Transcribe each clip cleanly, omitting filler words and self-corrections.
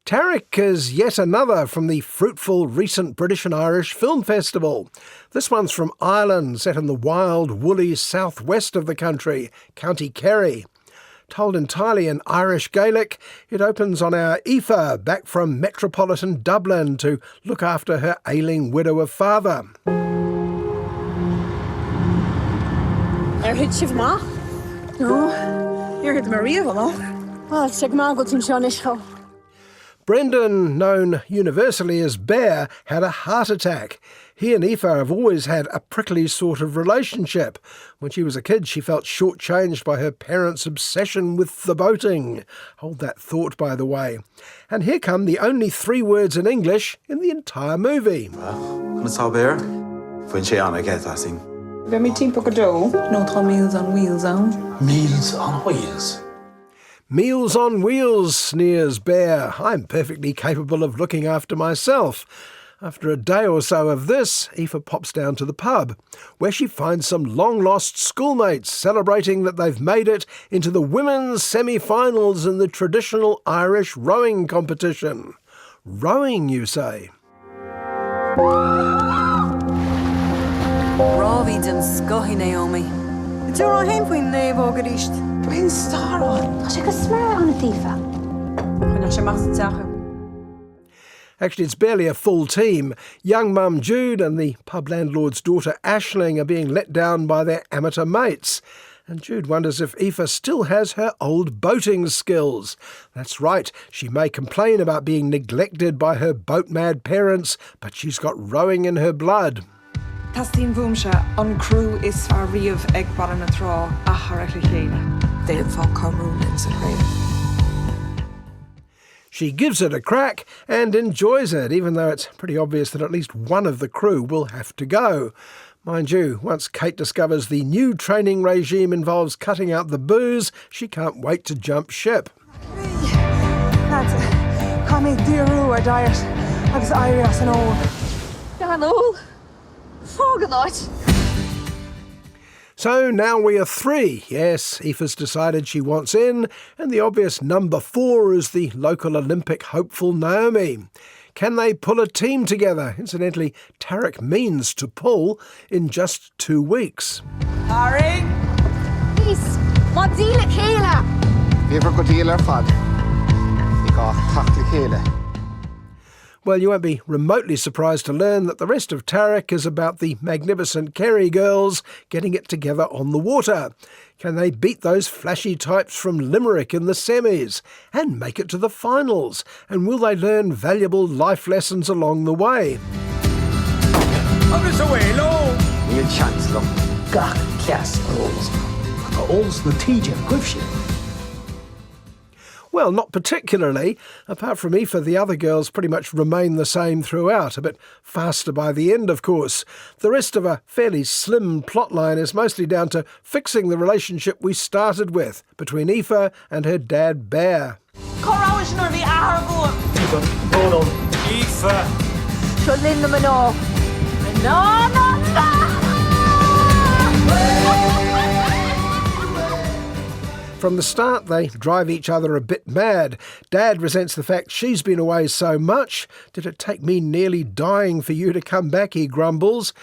Tarrac is yet another from the fruitful recent British and Irish Film Festival. This one's from Ireland, set in the wild, woolly southwest of the country, County Kerry. Told entirely in Irish Gaelic, it opens on our Aoife back from metropolitan Dublin to look after her ailing widower father. Hid sibh má? No, you're hid Maria, hello. Well, sibh má go tin seo nisco. Brendan, known universally as Bear, had a heart attack. He and Aoife have always had a prickly sort of relationship. When she was a kid, she felt shortchanged by her parents' obsession with the boating. Hold that thought, by the way. And here come the only 3 words in English in the entire movie. Chuna tá Bear? Fuin sé anna get I sing. Let me think of a dough. No tá Meals on Wheels on. Meals on Wheels. Meals on wheels, sneers Bear. I'm perfectly capable of looking after myself. After a day or so of this, Aoife pops down to the pub, where she finds some long-lost schoolmates celebrating that they've made it into the women's semi-finals in the traditional Irish rowing competition. Rowing, you say? Rábhí den scothi, Naomi. Dúr hen faoin naomhóg ar íst. Bhín star on. Tá sé go smara an Aoife. Chuna sé mas teacha. Actually, it's barely a full team. Young mum Jude and the pub landlord's daughter Aisling are being let down by their amateur mates. And Jude wonders if Aoife still has her old boating skills. That's right, she may complain about being neglected by her boat-mad parents, but she's got rowing in her blood. Tastín bhúmse an crew is far riamh ag baran na trá a Tarrac chéile. They fá Cameroon in sa réim. She gives it a crack and enjoys it, even though it's pretty obvious that at least one of the crew will have to go. Mind you, once Kate discovers the new training regime involves cutting out the booze, she can't wait to jump ship. Lads, cá mé díorú ar diet agus éirí as an óg. Gan all. Fágad áit. So now we are 3. Yes, Aoife's decided she wants in, and the obvious number 4 is the local Olympic hopeful Naomi. Can they pull a team together? Incidentally, Tarrac means to pull in just 2 weeks. Harry? Please, má díla chéile. Bhíomhar go díal ar fad. Ní gá teacht le chéile. Well, you won't be remotely surprised to learn that the rest of Tarrac is about the magnificent Kerry girls getting it together on the water. Can they beat those flashy types from Limerick in the semis and make it to the finals? And will they learn valuable life lessons along the way? Agus away, low. Níl chance lom. Gach ceas rolls. All's the teacher, gwifshi. Well, not particularly. Apart from Aoife, the other girls pretty much remain the same throughout, a bit faster by the end, of course. The rest of a fairly slim plotline is mostly down to fixing the relationship we started with between Aoife and her dad, Bear. Corráis nor bhí ahar goa. Hold on. Aoife. Seo linn na nó. No. From the start, they drive each other a bit mad. Dad resents the fact she's been away so much. Did it take me nearly dying for you to come back, he grumbles.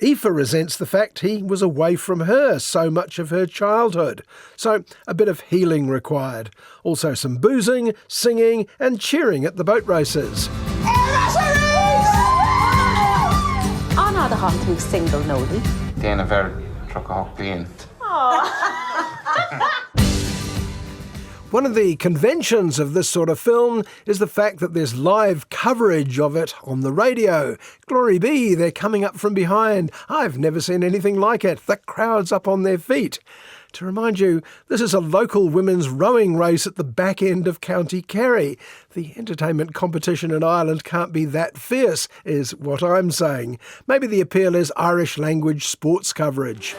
Aoife resents the fact he was away from her so much of her childhood. So a bit of healing required. Also some boozing, singing and cheering at the boat races. Anna the hot single nodie. Déanamh ver trocach bliain. One of the conventions of this sort of film is the fact that there's live coverage of it on the radio. Glory be, they're coming up from behind. I've never seen anything like it. The crowd's up on their feet. To remind you, this is a local women's rowing race at the back end of County Kerry. The entertainment competition in Ireland can't be that fierce, is what I'm saying. Maybe the appeal is Irish language sports coverage.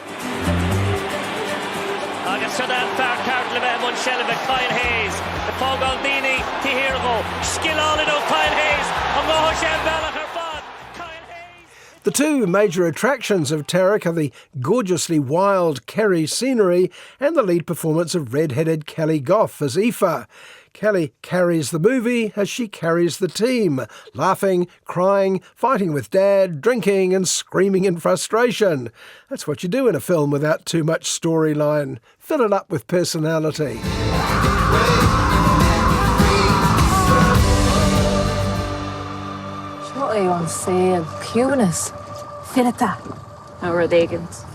Kyle Hayes, the Fogaldini, Tihirgo, Skillolino, Kyle Hayes, Naomhóg Kyle Hayes. The 2 major attractions of Tarrac are the gorgeously wild Kerry scenery and the lead performance of red-headed Kelly Goff as Aoife. Kelly carries the movie as she carries the team, laughing, crying, fighting with Dad, drinking and screaming in frustration. That's what you do in a film without too much storyline. Fill it up with personality. What are you on sale? Punis. Fill it that. How are they against?